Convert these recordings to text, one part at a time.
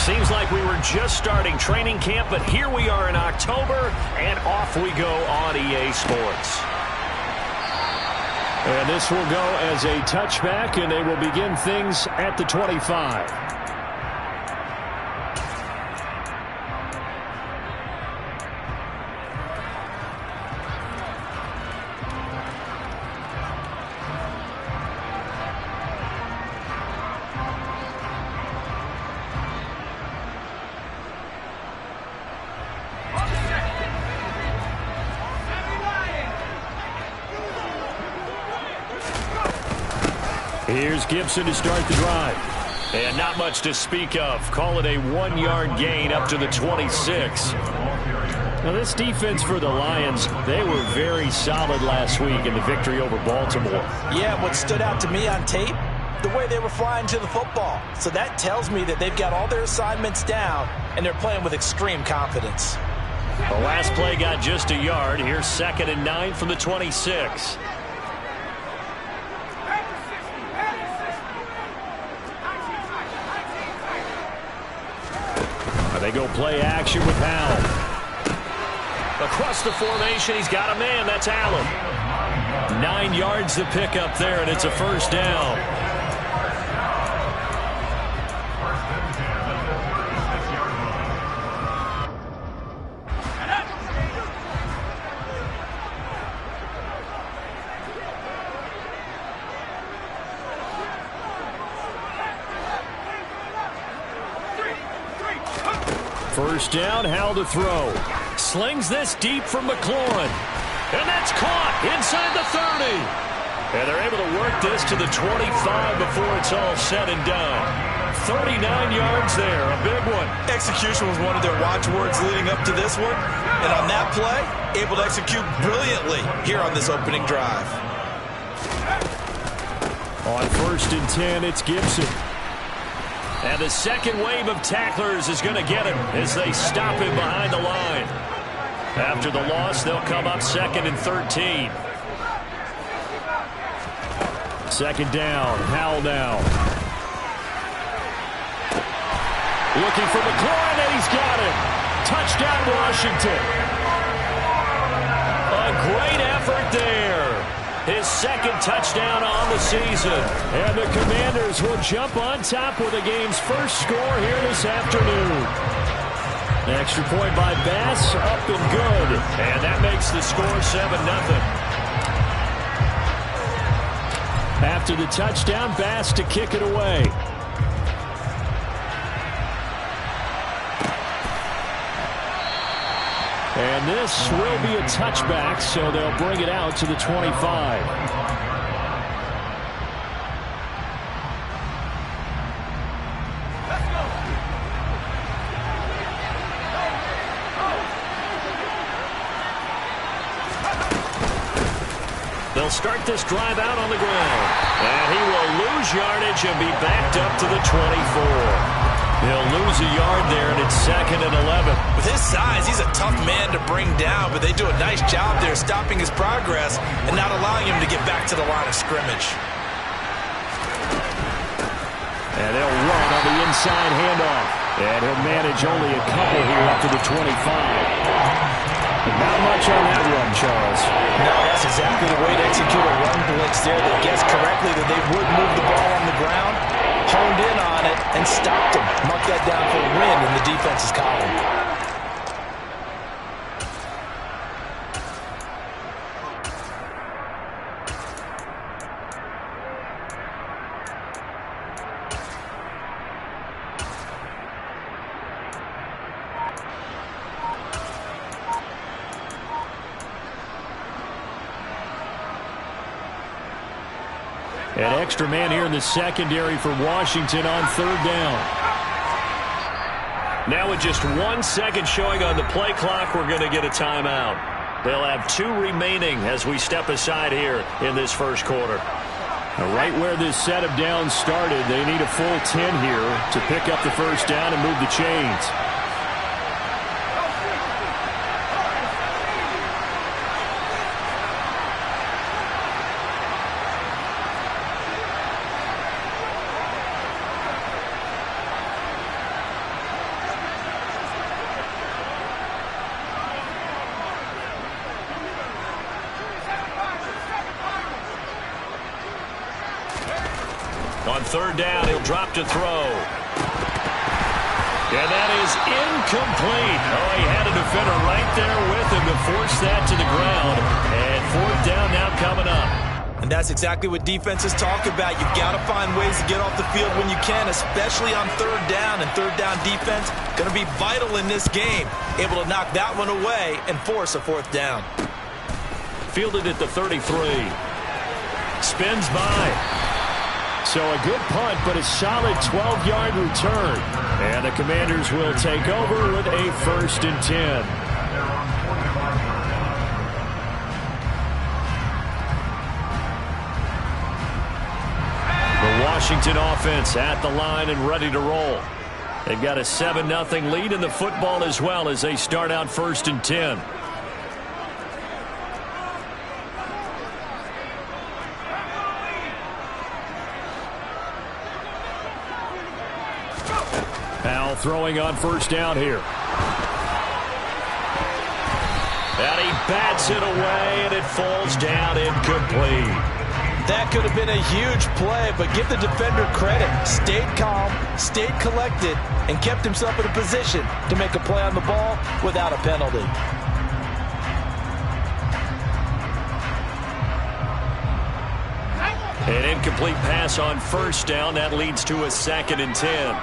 Seems like we were just starting training camp, but here we are in October, and off we go on EA Sports. And this will go as a touchback, and they will begin things at the 25. Here's Gibson to start the drive. And not much to speak of. Call it a 1-yard gain up to the 26. Now, this defense for the Lions, they were very solid last week in the victory over Baltimore. Yeah, what stood out to me on tape, the way they were flying to the football. So that tells me that they've got all their assignments down, and they're playing with extreme confidence. The last play got just a yard. Here's 2nd and 9 from the 26. They go play action with Powell. Across the formation, he's got a man. That's Allen. 9 yards to pick up there, and it's a first down. First down, Howell to throw. Slings this deep from McLaurin. And that's caught inside the 30. And they're able to work this to the 25 before it's all said and done. 39 yards there, a big one. Execution was one of their watchwords leading up to this one. And on that play, able to execute brilliantly here on this opening drive. On 1st and 10, it's Gibson. And the second wave of tacklers is going to get him as they stop him behind the line. After the loss, they'll come up 2nd and 13. 2nd down, Howell now. Looking for McLaurin, and he's got him. Touchdown, Washington. A great effort there. His 2nd touchdown on the season. And the Commanders will jump on top with the game's first score here this afternoon. Extra point by Bass, up and good. And that makes the score 7-0. After the touchdown, Bass to kick it away. And this will be a touchback, so they'll bring it out to the 25. They'll start this drive out on the ground. And he will lose yardage and be backed up to the 24. He'll lose a yard there, and it's 2nd and 11. With his size, he's a tough man to bring down, but they do a nice job there stopping his progress and not allowing him to get back to the line of scrimmage. And they'll run on the inside handoff. And he'll manage only a couple here up to the 25. Not much on that run, Charles. No, that's exactly the way to execute a run blitz there. They guessed correctly that they would move the ball on the ground, honed in on it, and stopped him. Mark that down for a win in the defense's column. An extra man here in the secondary for Washington on 3rd down. Now with just 1 second showing on the play clock, we're going to get a timeout. They'll have 2 remaining as we step aside here in this first quarter. Now right where this set of downs started, they need a full 10 here to pick up the first down and move the chains. On third down, he'll drop to throw. And that is incomplete. Oh, he had a defender right there with him to force that to the ground. And fourth down now coming up. And that's exactly what defenses talk about. You've got to find ways to get off the field when you can, especially on third down. And third down defense going to be vital in this game. Able to knock that one away and force a fourth down. Fielded at the 33. Spins by. So a good punt, but a solid 12-yard return. And the Commanders will take over with a 1st and 10. The Washington offense at the line and ready to roll. They've got a 7-0 lead in the football as well as they start out 1st and 10. Powell throwing on 1st down here. And he bats it away, and it falls down incomplete. That could have been a huge play, but give the defender credit. Stayed calm, stayed collected, and kept himself in a position to make a play on the ball without a penalty. An incomplete pass on 1st down. That leads to a 2nd and 10.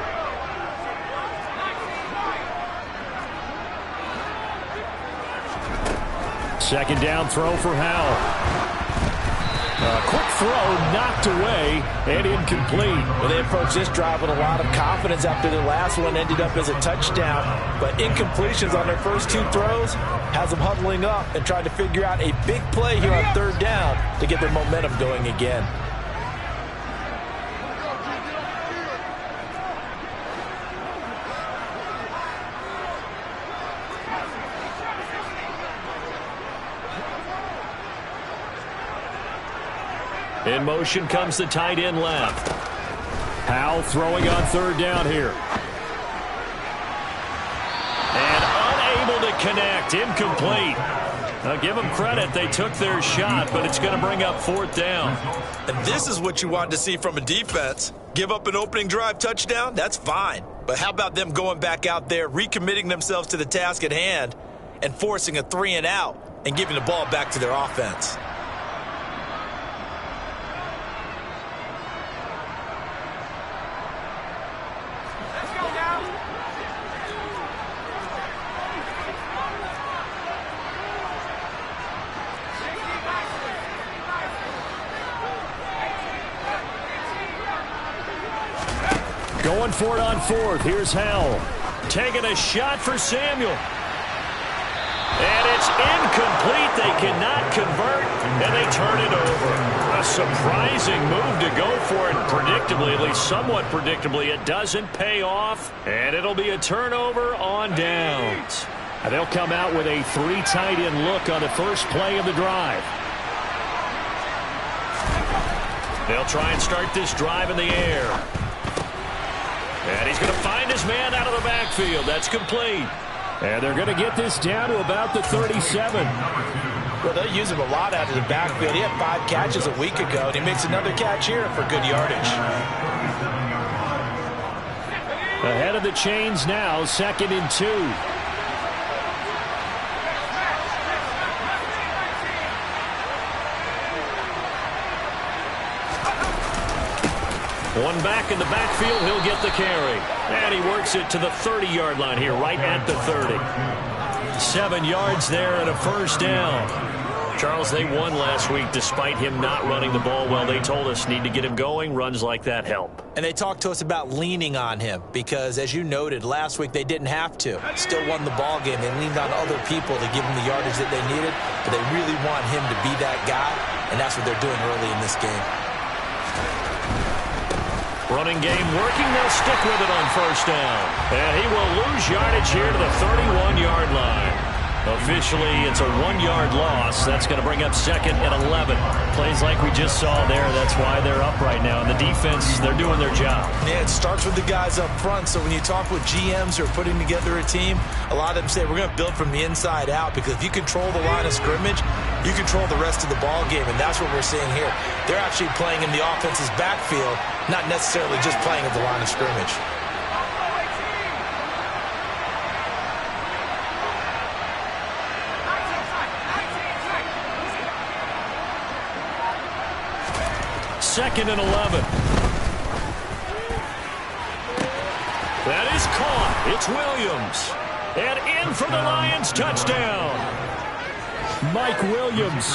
Second down throw for Howell. A quick throw knocked away and incomplete. Well, they approached this drive with a lot of confidence after their last one ended up as a touchdown. But incompletions on their first 2 throws has them huddling up and trying to figure out a big play here on 3rd down to get their momentum going again. In motion comes the tight end left. Powell throwing on 3rd down here. And unable to connect. Incomplete. Now give them credit. They took their shot, but it's going to bring up 4th down. And this is what you want to see from a defense. Give up an opening drive touchdown, that's fine. But how about them going back out there, recommitting themselves to the task at hand, and forcing a 3-and-out and giving the ball back to their offense. Going for it on 4th. Here's Howell. Taking a shot for Samuel. And it's incomplete. They cannot convert, and they turn it over. A surprising move to go for it. Predictably, at least somewhat predictably, it doesn't pay off, and it'll be a turnover on downs. And they'll come out with a 3 tight end look on the first play of the drive. They'll try and start this drive in the air. And he's going to find his man out of the backfield. That's complete. And they're going to get this down to about the 37. Well, they'll use him a lot out of the backfield. He had 5 catches a week ago, and he makes another catch here for good yardage. Ahead of the chains now, 2nd and 2. One back in the backfield, he'll get the carry. And he works it to the 30-yard line here, right at the 30. 7 yards there and a 1st down. Charles, they won last week despite him not running the ball well. They told us need to get him going. Runs like that help. And they talked to us about leaning on him because, as you noted, last week they didn't have to. Still won the ball game. They leaned on other people to give them the yardage that they needed, but they really want him to be that guy, and that's what they're doing early in this game. Running game working. They'll stick with it on 1st down. And he will lose yardage here to the 31-yard line. Officially, it's a 1-yard loss. That's going to bring up 2nd and 11. Plays like we just saw there. That's why they're up right now in the defense, they're doing their job. Yeah, it starts with the guys up front. So when you talk with GMs who are putting together a team, a lot of them say we're going to build from the inside out, because if you control the line of scrimmage, you control the rest of the ball game, and that's what we're seeing here. They're actually playing in the offense's backfield, not necessarily just playing at the line of scrimmage. Second and 11. That is caught. It's Williams. And in for the Lions touchdown. Mike Williams,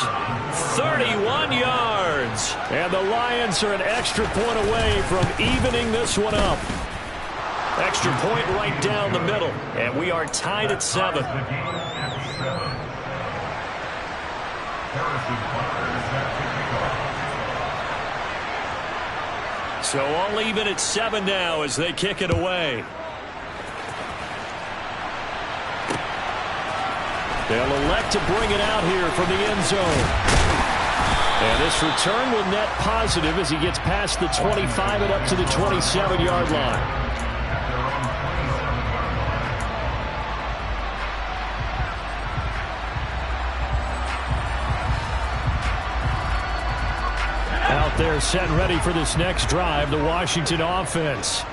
31 yards. And the Lions are an extra point away from evening this one up. Extra point right down the middle. And we are tied at 7. So all even at 7 now as they kick it away. They'll elect to bring it out here from the end zone. And this return will net positive as he gets past the 25 and up to the 27-yard line. Out there set and ready for this next drive, the Washington offense.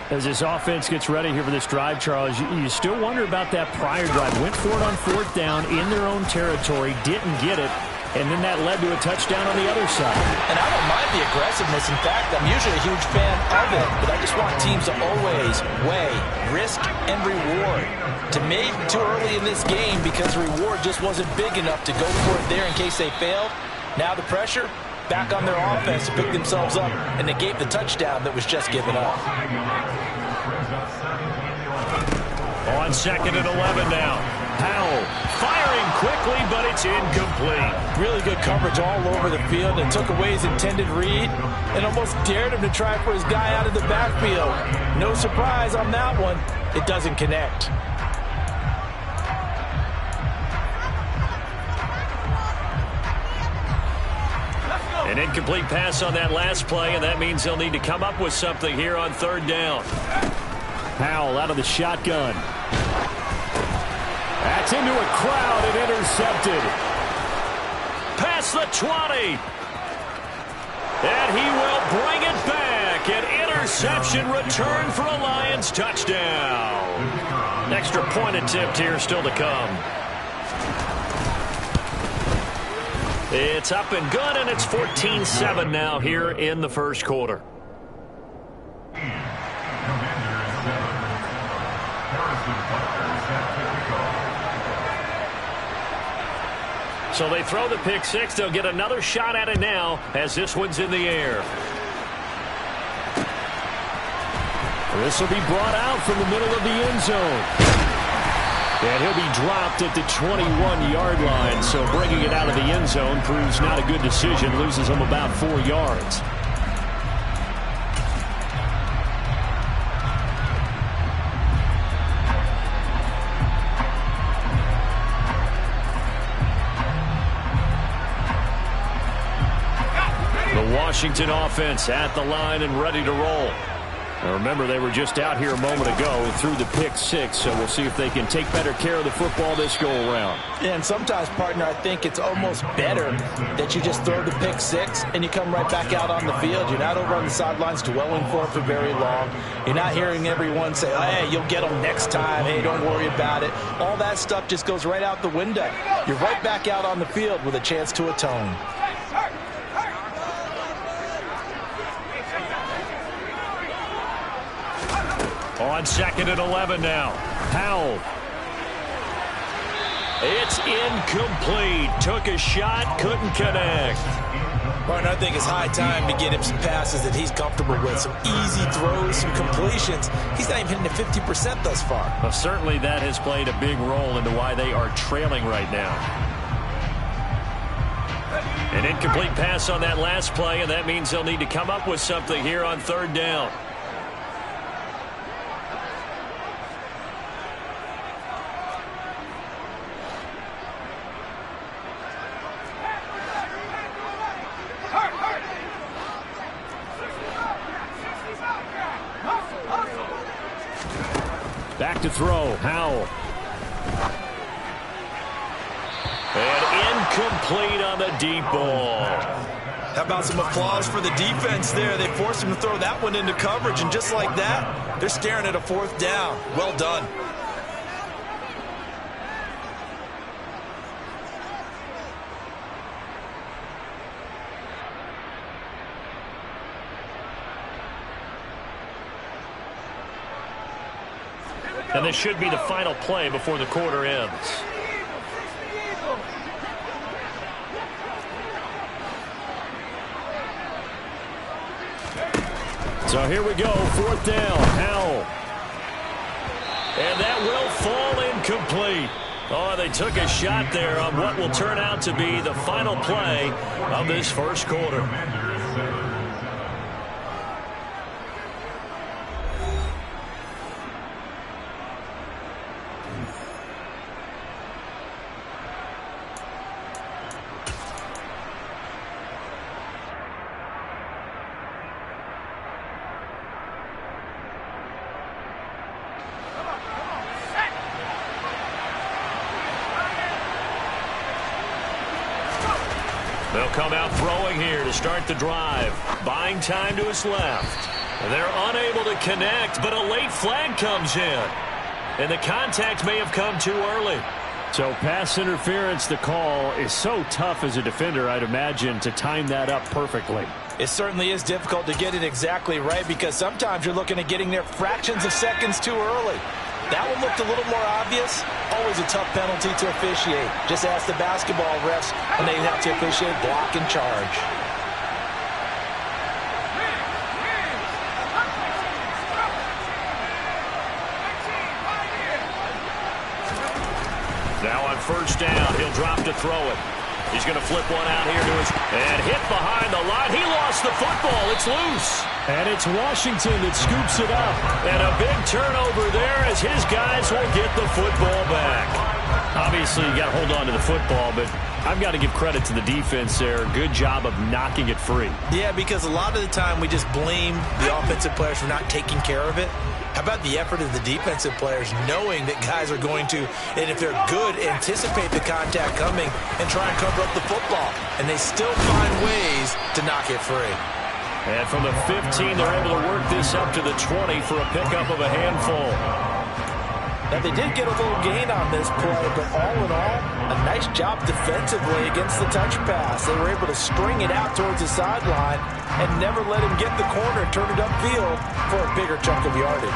As this offense gets ready here for this drive, Charles, you still wonder about that prior drive. Went for it on 4th down in their own territory, didn't get it, and then that led to a touchdown on the other side. And I don't mind the aggressiveness. In fact, I'm usually a huge fan of it, but I just want teams to always weigh risk and reward. To me, too early in this game because the reward just wasn't big enough to go for it there in case they failed. Now the pressure back on their offense to pick themselves up and negate the touchdown that was just given up. On 2nd and 11 now. Powell firing quickly, but it's incomplete. Really good coverage all over the field and took away his intended read and almost dared him to try for his guy out of the backfield. No surprise on that one. It doesn't connect. An incomplete pass on that last play, and that means they'll need to come up with something here on 3rd down. Powell out of the shotgun. That's into a crowd and intercepted. Past the 20. And he will bring it back. An interception return for a Lions touchdown. Extra point attempt here still to come. It's up and good, and it's 14-7 now here in the first quarter. So they throw the pick six. They'll get another shot at it now as this one's in the air. This will be brought out from the middle of the end zone. And he'll be dropped at the 21-yard line, so bringing it out of the end zone proves not a good decision, loses him about 4 yards. The Washington offense at the line and ready to roll. Now remember, they were just out here a moment ago through the pick six, so we'll see if they can take better care of the football this go-around. Yeah, and sometimes, partner, I think it's almost better that you just throw the pick six and you come right back out on the field. You're not over on the sidelines dwelling for it for very long. You're not hearing everyone say, oh, hey, you'll get them next time. Hey, don't worry about it. All that stuff just goes right out the window. You're right back out on the field with a chance to atone. On 2nd and 11 now. Powell. It's incomplete. Took a shot, couldn't connect. Martin, I think it's high time to get him some passes that he's comfortable with. Some easy throws, some completions. He's not even hitting the 50% thus far. Well, certainly that has played a big role into why they are trailing right now. An incomplete pass on that last play, and that means they'll need to come up with something here on 3rd down. Back to throw. Howell. And incomplete on the deep ball. How about some applause for the defense there? They forced him to throw that one into coverage, and just like that, they're staring at a 4th down. Well done. And this should be the final play before the quarter ends. So here we go, 4th down, Howell. And that will fall incomplete. Oh, they took a shot there on what will turn out to be the final play of this first quarter. They'll come out throwing here to start the drive. Buying time to his left. They're unable to connect, but a late flag comes in. And the contact may have come too early. So pass interference, the call is so tough as a defender, I'd imagine, to time that up perfectly. It certainly is difficult to get it exactly right because sometimes you're looking at getting there fractions of seconds too early. That one looked a little more obvious. Always a tough penalty to officiate. Just ask the basketball refs when they have to officiate block and charge. Now on 1st down, he'll drop to throw it. He's going to flip one out here to his... And hit behind the line. He lost the football. It's loose. And it's Washington that scoops it up. And a big turnover there as his guys will get the football back. Obviously, you got to hold on to the football, but I've got to give credit to the defense there. Good job of knocking it free. Yeah, because a lot of the time we just blame the offensive players for not taking care of it. How about the effort of the defensive players knowing that guys are going to, and if they're good, anticipate the contact coming and try and cover up the football. And they still find ways to knock it free. And from the 15, they're able to work this up to the 20 for a pickup of a handful. Now, they did get a little gain on this play, but all in all, a nice job defensively against the touch pass. They were able to string it out towards the sideline and never let him get the corner and turn it upfield for a bigger chunk of yardage.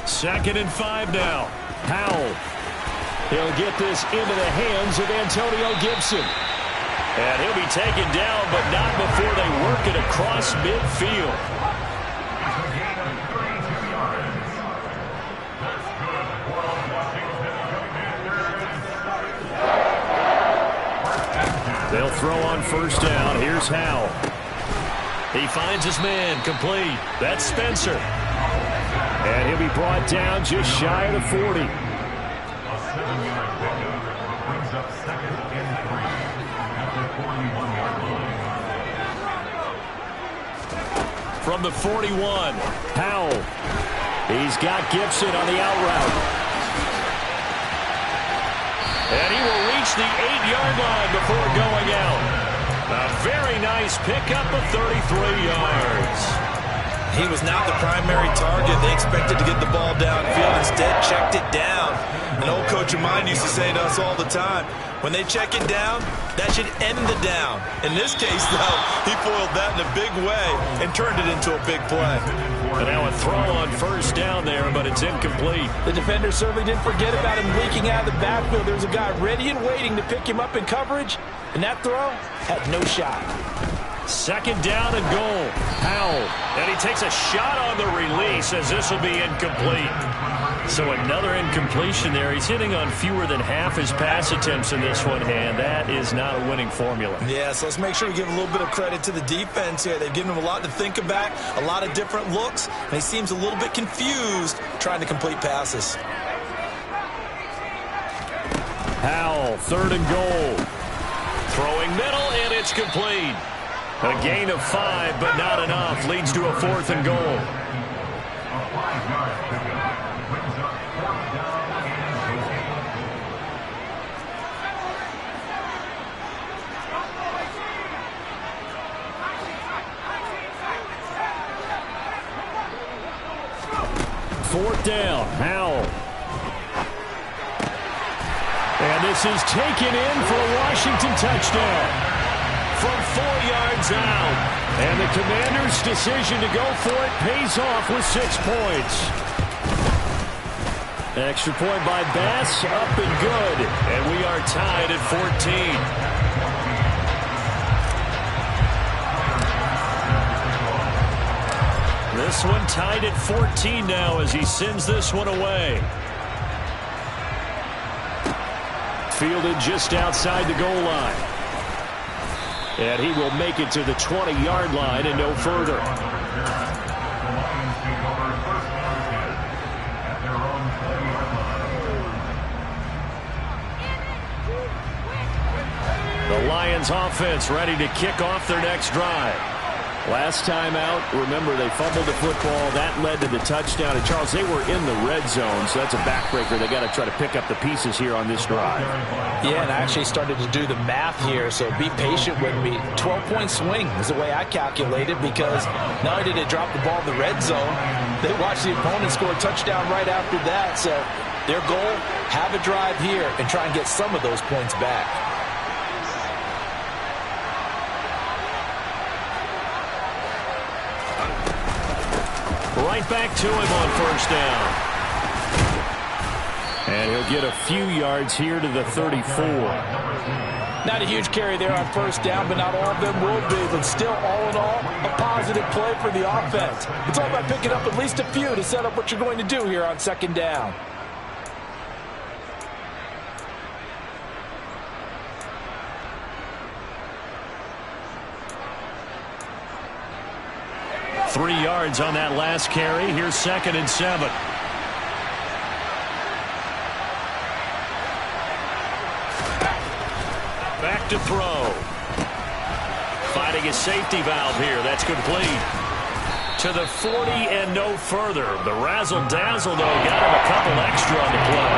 Second and 5 now. Howell. He'll get this into the hands of Antonio Gibson. And he'll be taken down, but not before they work it across midfield. They'll throw on 1st down. Here's Howell. He finds his man complete. That's Spencer. And he'll be brought down just shy of the 40. From the 41, Howell. He's got Gibson on the out route. And he will reach the 8-yard line before going out. A very nice pickup of 33 yards. He was not the primary target. They expected to get the ball downfield. Instead, checked it down. An old coach of mine used to say to us all the time, when they check it down, that should end the down. In this case, though, he foiled that in a big way and turned it into a big play. And now a throw on 1st down there, but it's incomplete. The defender certainly didn't forget about him leaking out of the backfield. There's a guy ready and waiting to pick him up in coverage, and that throw had no shot. 2nd down and goal. Howell. And he takes a shot on the release as this will be incomplete. So another incompletion there. He's hitting on fewer than half his pass attempts in this one, and that is not a winning formula. Yeah, so let's make sure we give a little bit of credit to the defense here. They've given him a lot to think about, a lot of different looks, and he seems a little bit confused trying to complete passes. Howell, 3rd and goal. Throwing middle, and it's complete. A gain of 5, but not enough. Leads to a 4th and goal. Fourth down, Howell. And this is taken in for a Washington touchdown from 4 yards out. And the Commanders' decision to go for it pays off with 6 points. Extra point by Bass, up and good. And we are tied at 14. This one tied at 14 now as he sends this one away. Fielded just outside the goal line. And he will make it to the 20-yard line and no further. The Lions offense ready to kick off their next drive. Last time out, remember, they fumbled the football. That led to the touchdown. And, Charles, they were in the red zone, so that's a backbreaker. They got to try to pick up the pieces here on this drive. Yeah, and I actually started to do the math here, so be patient with me. 12-point swing is the way I calculated, because not only did they drop the ball in the red zone, they watched the opponent score a touchdown right after that. So their goal, have a drive here and try and get some of those points back. Right back to him on first down. And he'll get a few yards here to the 34. Not a huge carry there on first down, but not all of them will be. But still, all in all, a positive play for the offense. It's all about picking up at least a few to set up what you're going to do here on second down. Three yards on that last carry. Here's 2nd and 7. Back to throw. Finding a safety valve here. That's complete. To the 40 and no further. The razzle-dazzle, though, got him a couple extra on the play.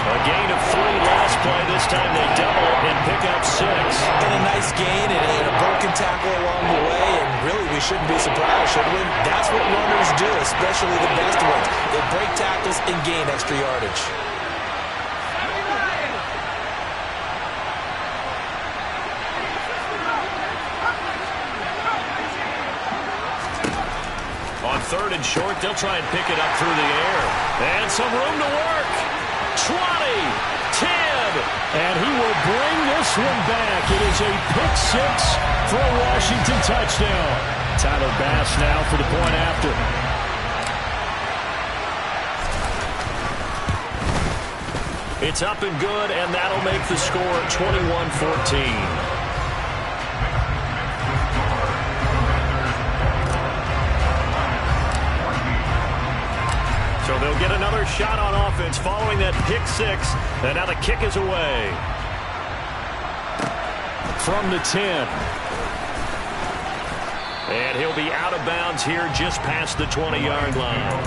A gain of 3 last play. This time they double it and pick up 6. And a nice gain and a broken tackle along the way. And really, we shouldn't be surprised, should we? That's what runners do, especially the best ones. They break tackles and gain extra yardage. On 3rd and short, they'll try and pick it up through the air. And some room to work. 20, 10, and he will bring this one back. It is a pick 6 for a Washington touchdown. Tyler Bass now for the point after. It's up and good, and that'll make the score 21-14. So they'll get another shot on offense following that pick 6. And now the kick is away. From the 10. And he'll be out of bounds here just past the 20-yard line.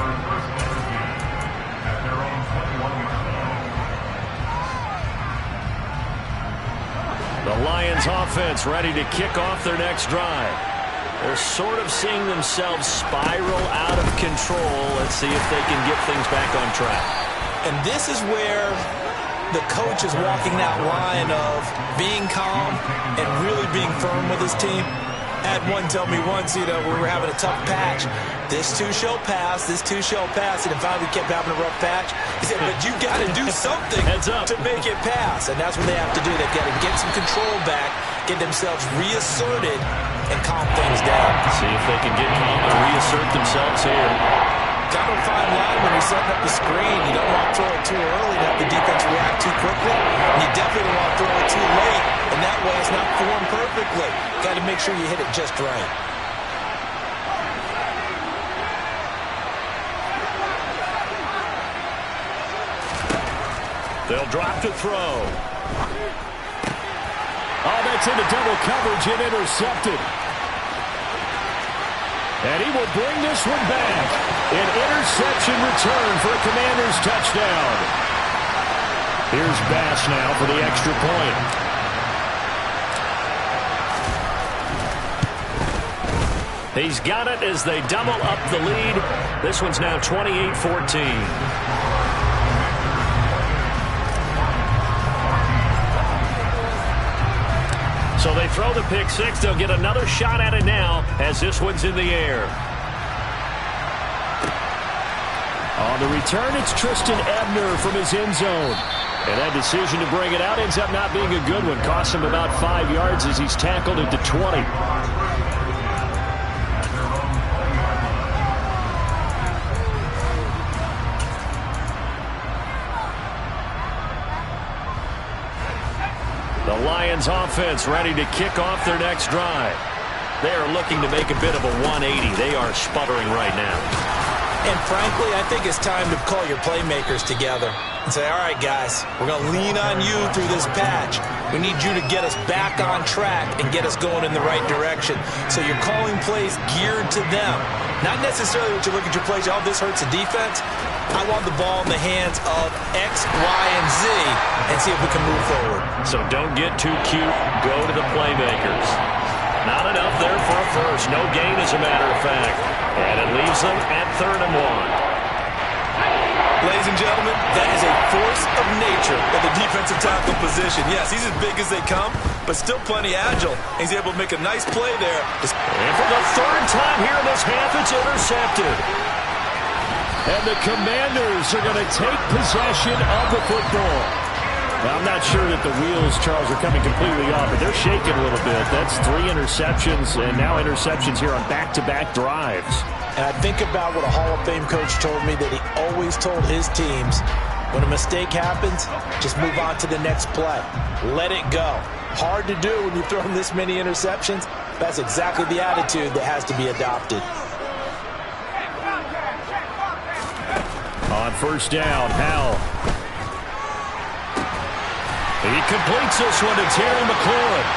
The Lions offense ready to kick off their next drive. They're sort of seeing themselves spiral out of control. Let's see if they can get things back on track. And this is where the coach is walking that line of being calm and really being firm with his team. I had one tell me once, we were having a tough patch. This too shall pass, this too shall pass. And finally we kept having a rough patch. He said, but you got to do something to make it pass. And that's what they have to do. They've got to get some control back, get themselves reasserted, and calm things down. See if they can get calm and reassert themselves here. Got to find line when you're setting up the screen. You don't want to throw it too early and have the defense react too quickly. And you definitely don't want to throw it too late. And that way it's not formed perfectly. Got to make sure you hit it just right. They'll drop to throw. Oh, that's into double coverage and intercepted. And he will bring this one back. An interception return for a Commanders touchdown. Here's Bass now for the extra point. He's got it as they double up the lead. This one's now 28-14. So they throw the pick six. They'll get another shot at it now as this one's in the air. On the return, it's Tristan Ebner from his end zone. And that decision to bring it out ends up not being a good one. Cost him about 5 yards as he's tackled at the 20. The Lions offense ready to kick off their next drive. They are looking to make a bit of a 180. They are sputtering right now. And frankly, I think it's time to call your playmakers together and say, all right, guys, we're going to lean on you through this patch. We need you to get us back on track and get us going in the right direction. So you're calling plays geared to them. Not necessarily what you look at your plays, oh, this hurts the defense. I want the ball in the hands of X, Y, and Z and see if we can move forward. So don't get too cute. Go to the playmakers. Not enough there for a first. No gain, as a matter of fact. And it leaves them at 3rd and 1. Ladies and gentlemen, that is a force of nature at the defensive tackle position. Yes, he's as big as they come, but still plenty agile. He's able to make a nice play there. And for the 3rd time here in this half, it's intercepted. And the Commanders are going to take possession of the football. Now, I'm not sure that the wheels, Charles, are coming completely off, but they're shaking a little bit. That's 3 interceptions, and now interceptions here on back-to-back drives. And I think about what a Hall of Fame coach told me that he always told his teams, when a mistake happens, just move on to the next play. Let it go. Hard to do when you throw this many interceptions. That's exactly the attitude that has to be adopted. On 1st down, Howell. He completes this one to Terry McLaurin.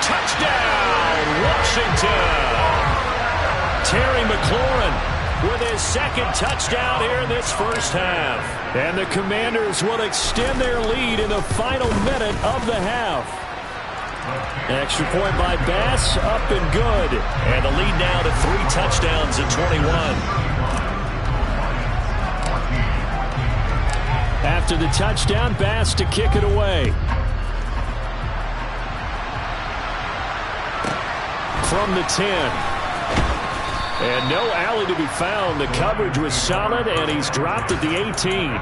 Touchdown, Washington! Terry McLaurin with his 2nd touchdown here in this first half. And the Commanders will extend their lead in the final minute of the half. Extra point by Bass, up and good. And the lead now to 3 touchdowns at 21. After the touchdown, Bass to kick it away. From the 10. And no alley to be found. The coverage was solid, and he's dropped at the 18.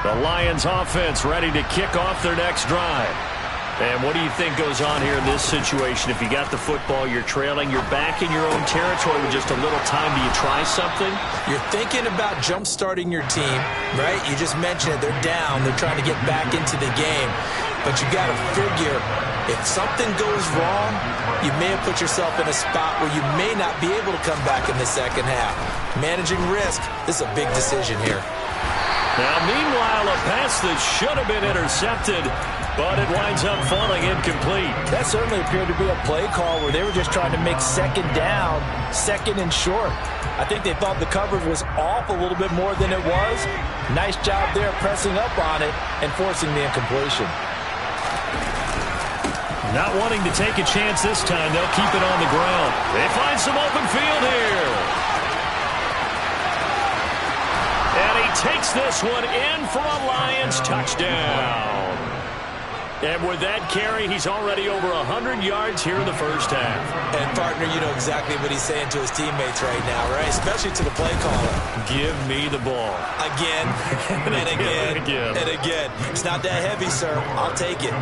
The Lions offense ready to kick off their next drive. And what do you think goes on here in this situation? If you got the football, you're trailing, you're back in your own territory with just a little time. Do you try something? You're thinking about jump-starting your team, right? You just mentioned it. They're down. They're trying to get back into the game. But you got to figure, if something goes wrong, you may have put yourself in a spot where you may not be able to come back in the second half. Managing risk, this is a big decision here. Now, meanwhile, a pass that should have been intercepted, but it winds up falling incomplete. That certainly appeared to be a play call where they were just trying to make 2nd down, 2nd and short. I think they thought the coverage was off a little bit more than it was. Nice job there pressing up on it and forcing the incompletion. Not wanting to take a chance this time, they'll keep it on the ground. They find some open field here. And he takes this one in for a Lions touchdown. And with that carry, he's already over 100 yards here in the first half. And, partner, you know exactly what he's saying to his teammates right now, right? Especially to the play caller. Give me the ball. Again, and again, and again. It's not that heavy, sir. I'll take it.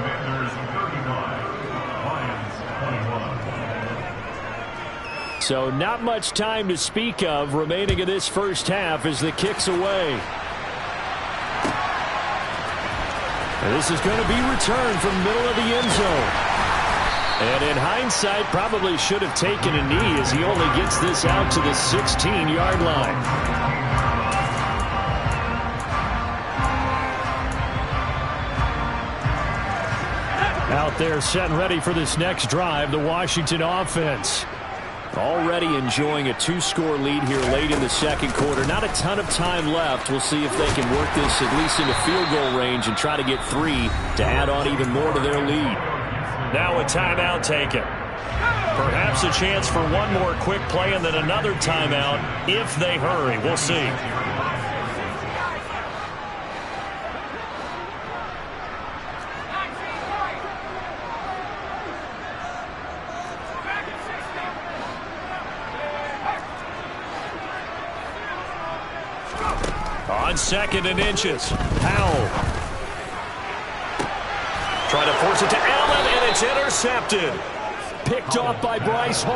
So not much time to speak of remaining in this first half as the kick's away. This is going to be returned from the middle of the end zone. And in hindsight, probably should have taken a knee as he only gets this out to the 16-yard line. Out there set and ready for this next drive, the Washington offense. Already enjoying a 2-score lead here late in the second quarter. Not a ton of time left. We'll see if they can work this at least into field goal range and try to get 3 to add on even more to their lead. Now a timeout taken. Perhaps a chance for one more quick play and then another timeout if they hurry. We'll see. On 2nd and inches, Powell. Trying to force it to Allen, and it's intercepted. Picked off by Bryce Hall.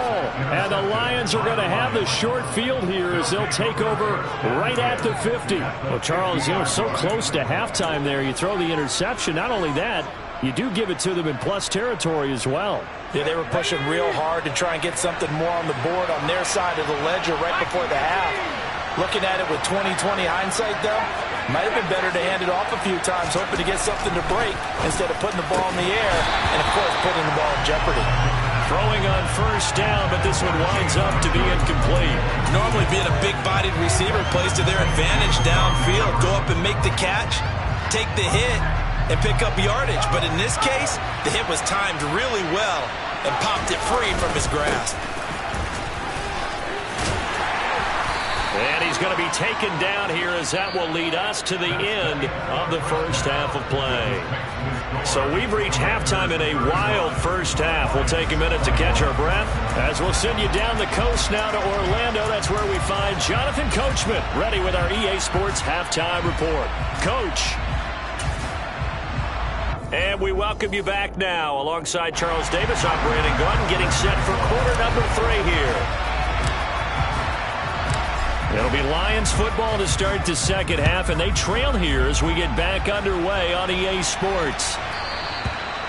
And the Lions are going to have the short field here as they'll take over right at the 50. Well, Charles, so close to halftime there. You throw the interception. Not only that, you do give it to them in plus territory as well. Yeah, they were pushing real hard to try and get something more on the board on their side of the ledger right before the half. Looking at it with 20/20 hindsight, though, might have been better to hand it off a few times, hoping to get something to break instead of putting the ball in the air and, of course, putting the ball in jeopardy. Throwing on 1st down, but this one winds up to be incomplete. Normally being a big-bodied receiver plays to their advantage downfield. Go up and make the catch, take the hit, and pick up yardage. But in this case, the hit was timed really well and popped it free from his grasp. And he's going to be taken down here as that will lead us to the end of the first half of play. So we've reached halftime in a wild first half. We'll take a minute to catch our breath as we'll send you down the coast now to Orlando. That's where we find Jonathan Coachman ready with our EA Sports halftime report. Coach. And we welcome you back now. Alongside Charles Davis, I'm Brandon Gunn getting set for quarter number 3 here. It'll be Lions football to start the second half, and they trail here as we get back underway on EA Sports.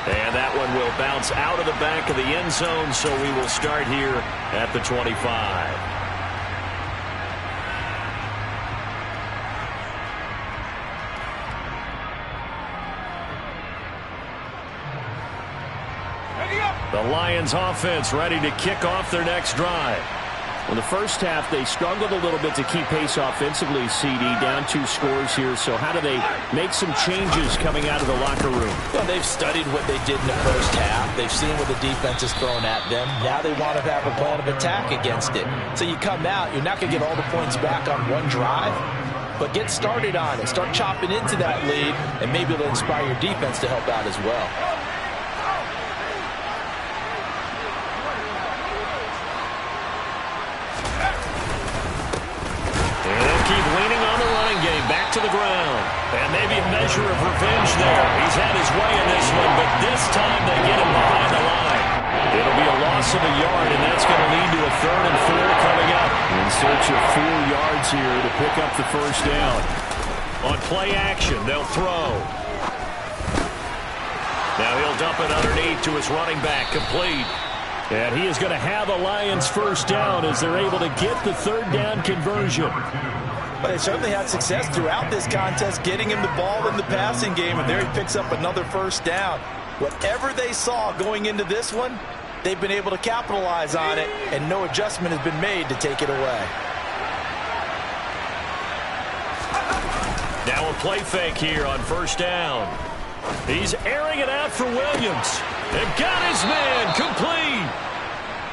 And that one will bounce out of the back of the end zone, so we will start here at the 25. The Lions offense ready to kick off their next drive. Well, the first half, they struggled a little bit to keep pace offensively, CD, down 2 scores here. So how do they make some changes coming out of the locker room? Well, they've studied what they did in the first half. They've seen what the defense has thrown at them. Now they want to have a plan of attack against it. So you come out, you're not going to get all the points back on one drive, but get started on it. Start chopping into that lead, and maybe it'll inspire your defense to help out as well. Back to the ground. And maybe a measure of revenge there. He's had his way in this one, but this time they get him behind the line. It'll be a loss of a yard, and that's going to lead to a 3rd and 4 coming up. In search of 4 yards here to pick up the first down. On play action, they'll throw. Now he'll dump it underneath to his running back, complete. And he is going to have a Lions first down as they're able to get the 3rd down conversion. But they certainly had success throughout this contest, getting him the ball in the passing game, and there he picks up another first down. Whatever they saw going into this one, they've been able to capitalize on it, and no adjustment has been made to take it away. Now a play fake here on 1st down. He's airing it out for Williams. And got his man complete.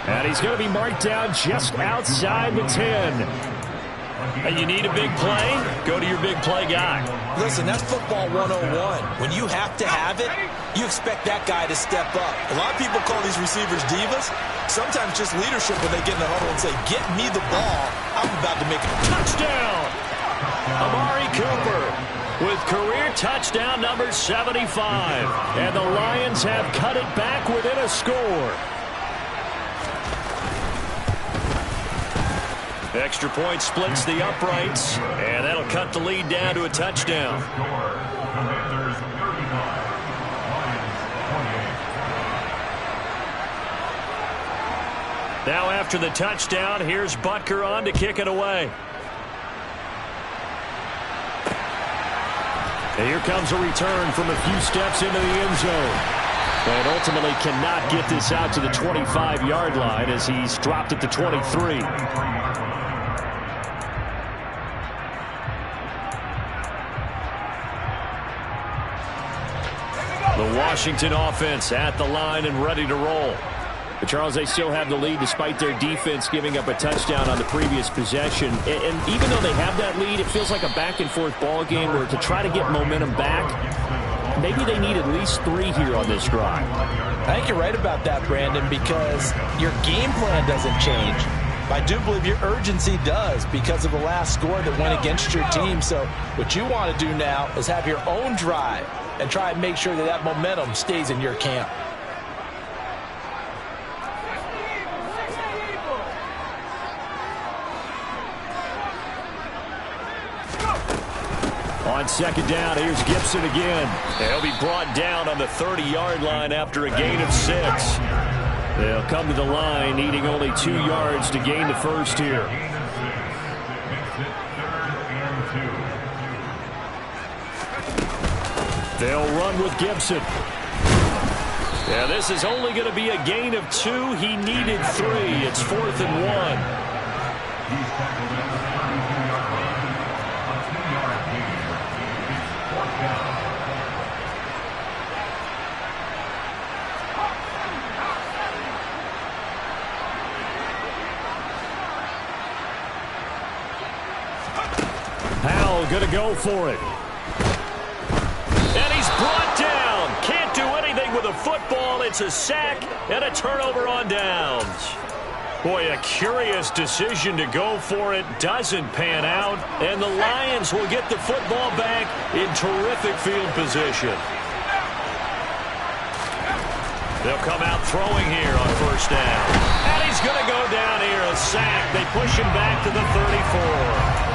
And he's going to be marked down just outside the 10. And you need a big play? Go to your big play guy. Listen, that's football 101. When you have to have it, you expect that guy to step up. A lot of people call these receivers divas. Sometimes just leadership when they get in the huddle and say, get me the ball. I'm about to make a touchdown. Amari Cooper with career touchdown number 75. And the Lions have cut it back within a score. Extra point splits the uprights, and that'll cut the lead down to a touchdown. Now after the touchdown, here's Butker on to kick it away. And here comes a return from a few steps into the end zone. And ultimately cannot get this out to the 25-yard line as he's dropped at the 23. The Washington offense at the line and ready to roll. But Charles, they still have the lead despite their defense giving up a touchdown on the previous possession. And even though they have that lead, it feels like a back-and-forth ball game where to try to get momentum back, maybe they need at least 3 here on this drive. I think you're right about that, Brandon, because your game plan doesn't change. I do believe your urgency does because of the last score that went against your team. So what you want to do now is have your own drive and try and make sure that that momentum stays in your camp. On second down, here's Gibson again. He'll be brought down on the 30-yard line after a gain of 6. They'll come to the line needing only 2 yards to gain the first here. They'll run with Gibson. Yeah, this is only going to be a gain of 2. He needed 3. It's 4th and 1. Going to go for it. And he's brought down. Can't do anything with a football. It's a sack and a turnover on downs. Boy, a curious decision to go for it. Doesn't pan out. And the Lions will get the football back in terrific field position. They'll come out throwing here on first down. And he's going to go down here. A sack. They push him back to the 34.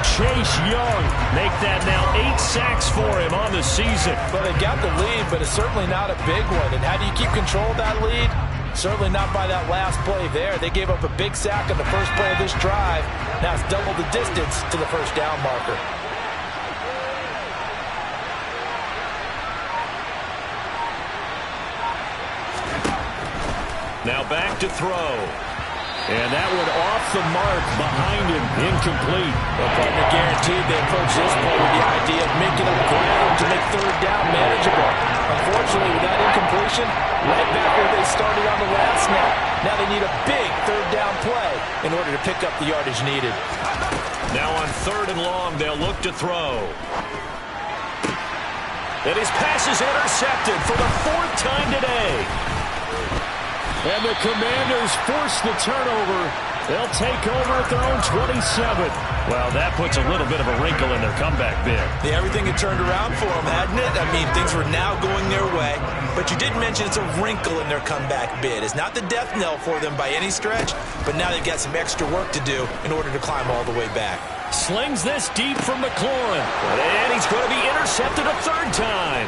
Chase Young make that now 8 sacks for him on the season. Well, they got the lead, but it's certainly not a big one. And how do you keep control of that lead? Certainly not by that last play there. They gave up a big sack on the first play of this drive. Now it's double the distance to the first down marker. Now back to throw. And that one off the mark behind him, incomplete. Well, partner, guaranteed they approach this play with the idea of making up ground to make third down manageable. Unfortunately, with that incompletion, right back where they started on the last snap. Now they need a big third down play in order to pick up the yardage needed. Now on 3rd and long, they'll look to throw. And his pass is intercepted for the 4th time today. And the Commanders force the turnover. They'll take over at their own 27. Well, that puts a little bit of a wrinkle in their comeback bid. Yeah, everything had turned around for them, hadn't it? I mean, things were now going their way. But you did mention it's a wrinkle in their comeback bid. It's not the death knell for them by any stretch, but now they've got some extra work to do in order to climb all the way back. Slings this deep from McLaurin. And he's going to be intercepted a 3rd time.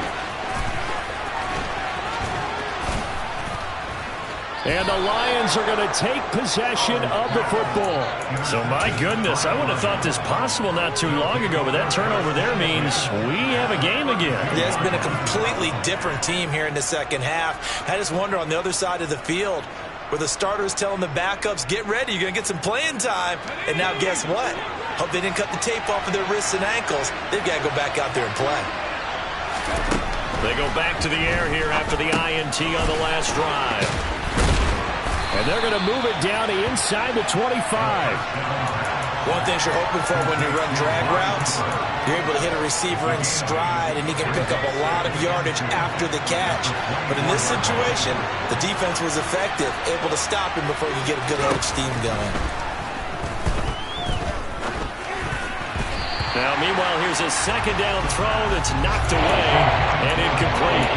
And the Lions are going to take possession of the football. So, my goodness, I would have thought this possible not too long ago, but that turnover there means we have a game again. Yeah, it's been a completely different team here in the second half. I just wonder on the other side of the field where the starters telling the backups, get ready, you're going to get some playing time. And now guess what? Hope they didn't cut the tape off of their wrists and ankles. They've got to go back out there and play. They go back to the air here after the INT on the last drive. And they're going to move it down to inside the 25. One thing you're hoping for when you run drag routes, you're able to hit a receiver in stride, and he can pick up a lot of yardage after the catch. But in this situation, the defense was effective, able to stop him before you get a good head of steam going. Now, meanwhile, here's a 2nd down throw that's knocked away and incomplete.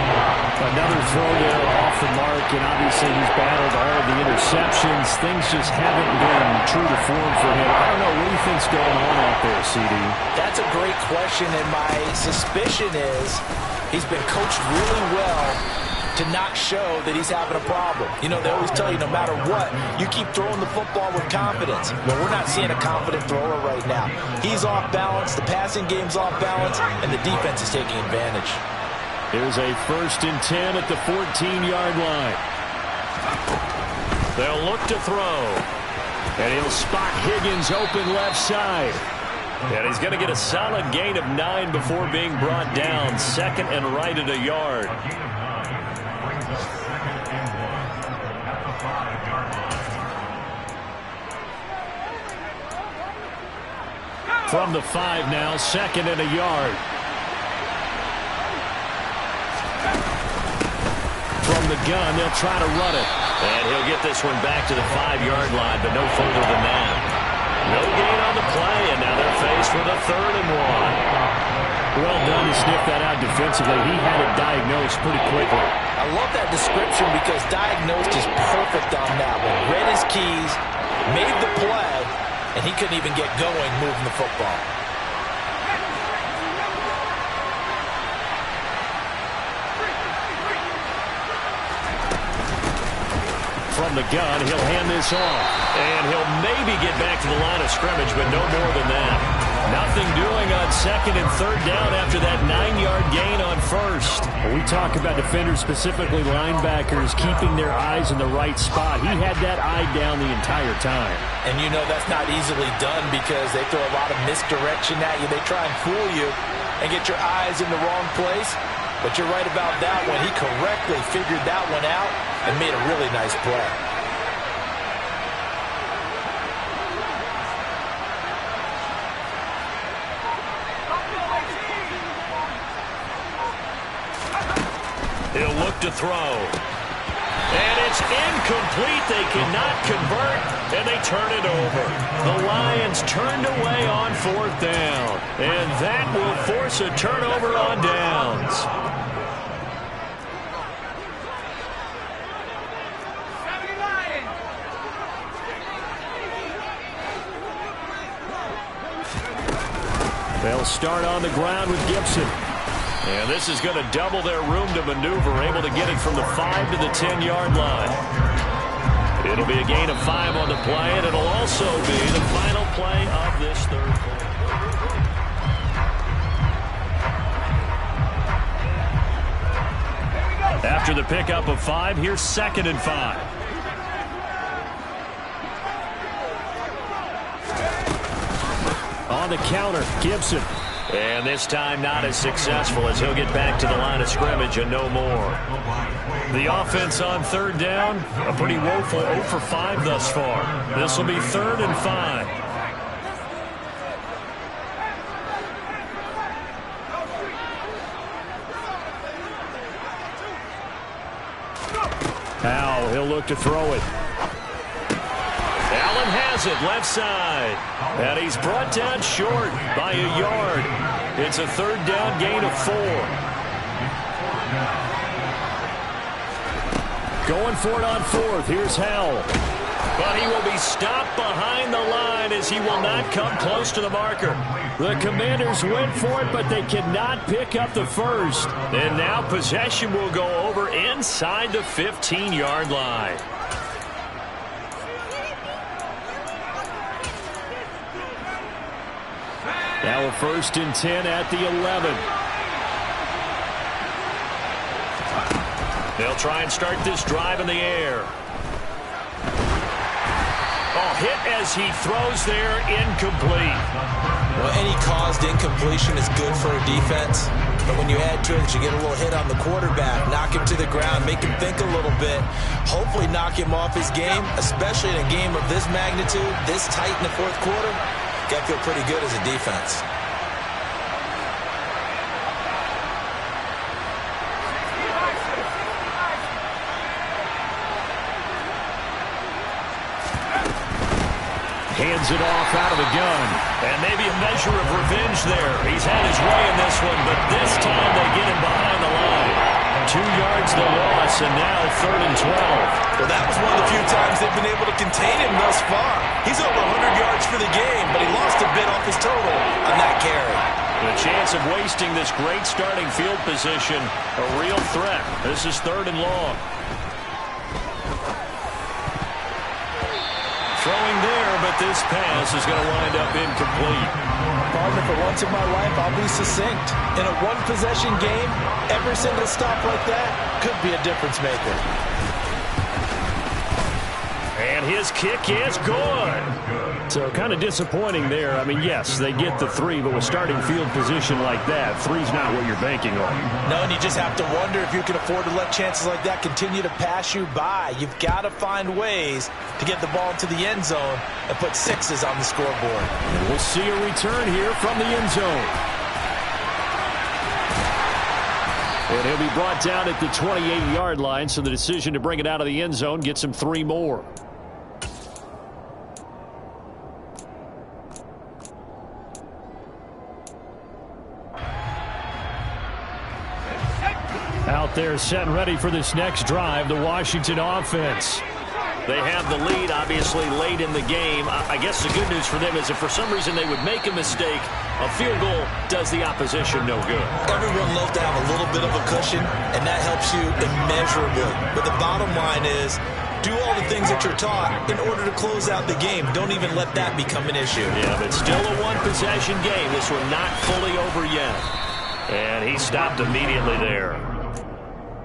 Another throw there off the mark, and obviously he's battled all of the interceptions. Things just haven't been true to form for him. I don't know, what do you think's going on out there, CD? That's a great question, and my suspicion is he's been coached really well to not show that he's having a problem. You know, they always tell you no matter what, you keep throwing the football with confidence. Well, we're not seeing a confident thrower right now. He's off balance, the passing game's off balance, and the defense is taking advantage. Here's a 1st and 10 at the 14-yard line. They'll look to throw. And he'll spot Higgins open left side. And he's going to get a solid gain of 9 before being brought down. 2nd and right at a yard. From the 5 now, 2nd and a yard. From the gun, they'll try to run it. And he'll get this one back to the 5-yard line, but no further than that. No gain on the play, and now they're faced with a 3rd and 1. Well done to sniff that out defensively. He had it diagnosed pretty quickly. I love that description because diagnosed is perfect on that one. Read his keys, made the play, and he couldn't even get going moving the football. From the gun, he'll hand this off. And he'll maybe get back to the line of scrimmage, but no more than that. Nothing doing on 2nd and 3rd down after that 9-yard gain on 1st. We talk about defenders, specifically linebackers, keeping their eyes in the right spot. He had that eye down the entire time. And you know that's not easily done because they throw a lot of misdirection at you. They try and fool you and get your eyes in the wrong place. But you're right about that one. He correctly figured that one out and made a really nice play. He'll look to throw. And it's incomplete. They cannot convert, and they turn it over. The Lions turned away on 4th down, and that will force a turnover on downs. They'll start on the ground with Gibson. And this is going to double their room to maneuver, able to get it from the 5 to the 10-yard line. It'll be a gain of 5 on the play, and it'll also be the final play of this 3rd quarter. After the pickup of 5, here's 2nd and 5. On the counter, Gibson. And this time not as successful as he'll get back to the line of scrimmage and no more. The offense on 3rd down, a pretty woeful 0 for 5 thus far. This will be 3rd and 5. Now he'll look to throw it. Allen has it left side. And he's brought down short by a yard. It's a 3rd down gain of 4. Going for it on 4th. Here's Howell. But he will be stopped behind the line as he will not come close to the marker. The Commanders went for it, but they cannot pick up the 1st. And now possession will go over inside the 15-yard line. Now a 1st and 10 at the 11. They'll try and start this drive in the air. Oh, hit as he throws there, incomplete. Well, any caused incompletion is good for a defense. But when you add to it, you get a little hit on the quarterback, knock him to the ground, make him think a little bit, hopefully knock him off his game, especially in a game of this magnitude, this tight in the 4th quarter. Got to feel pretty good as a defense. Hands it off out of the gun. And maybe a measure of revenge there. He's had his way in this one, but this time they get him behind the line. 2 yards the loss, and now 3rd and 12. Well, that was one of the few times they've been able to contain him thus far. He's over 100 yards for the game, but he lost a bit off his total on that carry. The chance of wasting this great starting field position, a real threat. This is 3rd and long. Throwing there, but this pass is going to wind up incomplete. Partner, for once in my life, I'll be succinct. In a one-possession game, every single stop like that could be a difference maker. And his kick is good. So kind of disappointing there. I mean, yes, they get the 3, but with starting field position like that, 3's not what you're banking on. No, and you just have to wonder if you can afford to let chances like that continue to pass you by. You've got to find ways to get the ball into the end zone and put 6s on the scoreboard. And we'll see a return here from the end zone. And he'll be brought down at the 28-yard line, so the decision to bring it out of the end zone gets him 3 more. Out there set and ready for this next drive, the Washington offense. They have the lead, obviously, late in the game. I guess the good news for them is if for some reason they would make a mistake, a field goal does the opposition no good. Everyone loves to have a little bit of a cushion, and that helps you immeasurably. But the bottom line is, do all the things that you're taught in order to close out the game. Don't even let that become an issue. Yeah, but still a one-possession game. This one not fully over yet. And he stopped immediately there.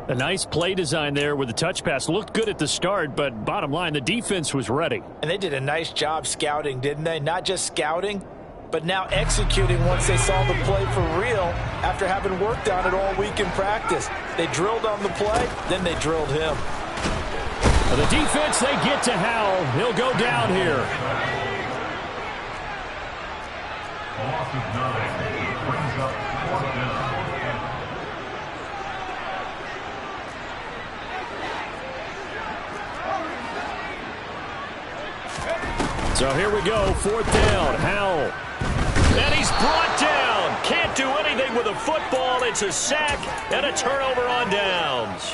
A nice play design there with the touch pass. Looked good at the start, but bottom line, the defense was ready. And they did a nice job scouting, didn't they? Not just scouting, but now executing once they saw the play for real after having worked on it all week in practice. They drilled on the play, then they drilled him. Well, the defense, they get to Howell. He'll go down here. Loss of 9 brings up 4th down. So here we go, 4th down, Howell. And he's brought down. Can't do anything with a football. It's a sack and a turnover on downs.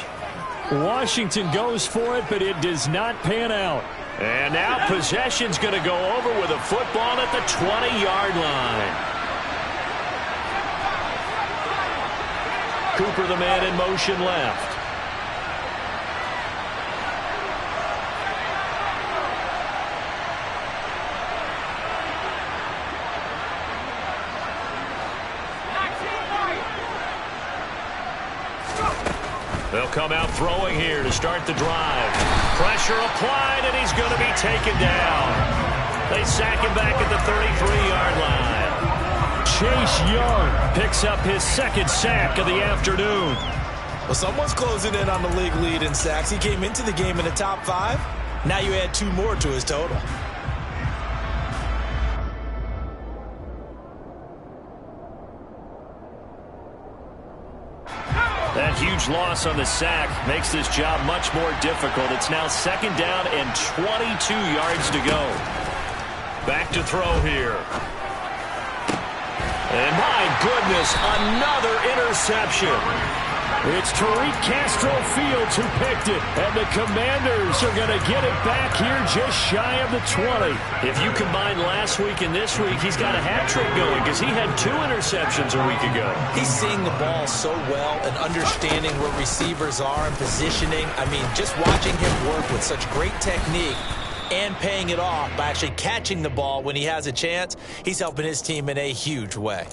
Washington goes for it, but it does not pan out. And now possession's going to go over with a football at the 20-yard line. Cooper, the man in motion left. They'll come out throwing here to start the drive. Pressure applied, and he's going to be taken down. They sack him back at the 33-yard line. Chase Young picks up his 2nd sack of the afternoon. Well, someone's closing in on the league lead in sacks. He came into the game in the top 5. Now you add 2 more to his total. That huge loss on the sack makes this job much more difficult. It's now 2nd down and 22 yards to go. Back to throw here. And my goodness, another interception. It's Tariq Castro Fields who picked it, and the Commanders are going to get it back here just shy of the 20. If you combine last week and this week, he's got a hat trick going because he had 2 interceptions a week ago. He's seeing the ball so well and understanding where receivers are and positioning. I mean, just watching him work with such great technique and paying it off by actually catching the ball when he has a chance, he's helping his team in a huge way.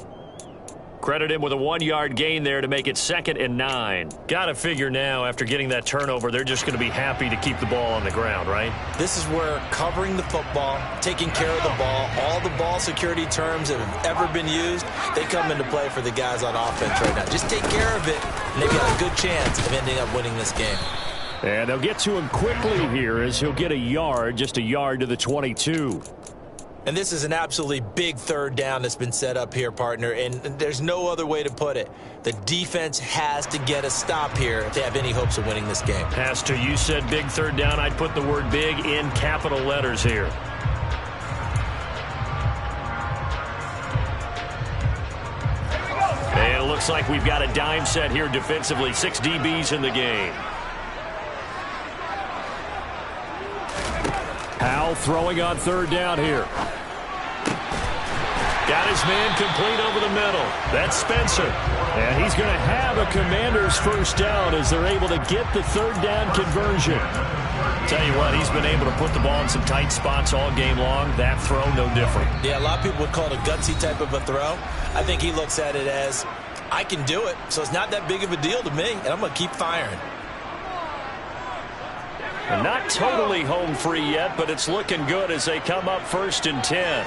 Credit him with a 1-yard gain there to make it 2nd and 9. Got to figure now, after getting that turnover, they're just going to be happy to keep the ball on the ground, right? This is where covering the football, taking care of the ball, all the ball security terms that have ever been used, they come into play for the guys on offense right now. Just take care of it, and they've got a good chance of ending up winning this game. And they'll get to him quickly here as he'll get a yard, just a yard to the 22. And this is an absolutely big 3rd down that's been set up here, partner, and there's no other way to put it. The defense has to get a stop here if they have any hopes of winning this game. Pastor, you said big 3rd down. I'd put the word big in capital letters here. And it looks like we've got a dime set here defensively. 6 DBs in the game. Howell throwing on 3rd down here. Got his man complete over the middle. That's Spencer. And he's going to have a Commanders first down as they're able to get the third down conversion. Tell you what, he's been able to put the ball in some tight spots all game long. That throw, no different. Yeah, a lot of people would call it a gutsy type of a throw. I think he looks at it as, I can do it, so it's not that big of a deal to me, and I'm going to keep firing. And not totally home free yet, but it's looking good as they come up 1st and 10.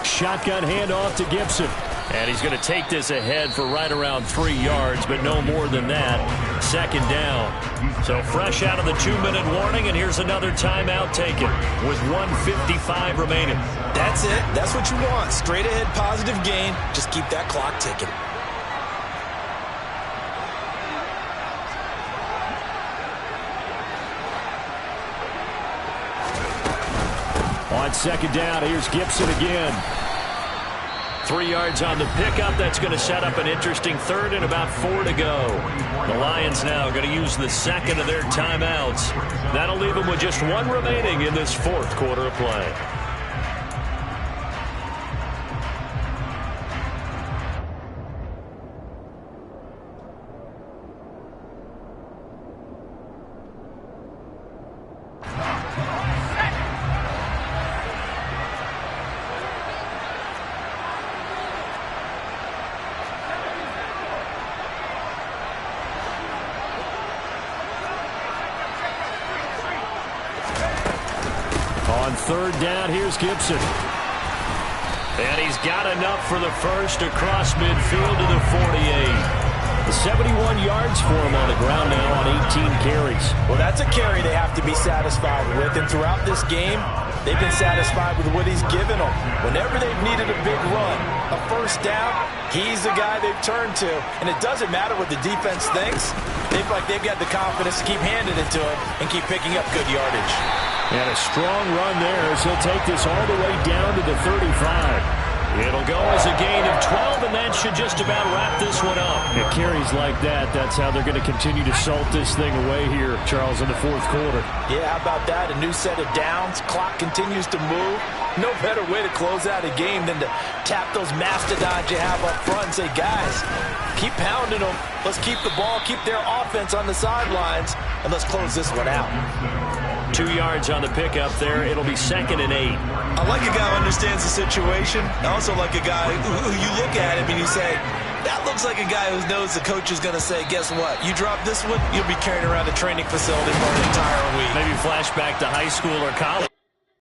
Shotgun handoff to Gibson. And he's going to take this ahead for right around 3 yards, but no more than that. 2nd down. So fresh out of the 2-minute warning, and here's another timeout taken with 1:55 remaining. That's it. That's what you want. Straight ahead positive gain. Just keep that clock ticking. On 2nd down, here's Gibson again. 3 yards on the pickup. That's going to set up an interesting 3rd and about 4 to go. The Lions now going to use the 2nd of their timeouts. That'll leave them with just 1 remaining in this 4th quarter of play. On 3rd down, here's Gibson. And he's got enough for the first across midfield to the 48. 71 yards for him on the ground now on 18 carries. Well, that's a carry they have to be satisfied with. And throughout this game, they've been satisfied with what he's given them. Whenever they've needed a big run, a first down, he's the guy they've turned to. And it doesn't matter what the defense thinks. They feel like they've got the confidence to keep handing it to him and keep picking up good yardage. And a strong run there as he'll take this all the way down to the 35. It'll go as a gain of 12, and that should just about wrap this one up. It carries like that. That's how they're going to continue to salt this thing away here, Charles, in the 4th quarter. Yeah, how about that? A new set of downs. Clock continues to move. No better way to close out a game than to tap those mastodons you have up front and say, guys, keep pounding them. Let's keep the ball, keep their offense on the sidelines, and let's close this one out. 2 yards on the pickup there. It'll be 2nd and 8. I like a guy who understands the situation. I also like a guy who you look at him and you say, that looks like a guy who knows the coach is going to say, guess what? You drop this one, you'll be carrying around a training facility for an entire week. Maybe flashback to high school or college.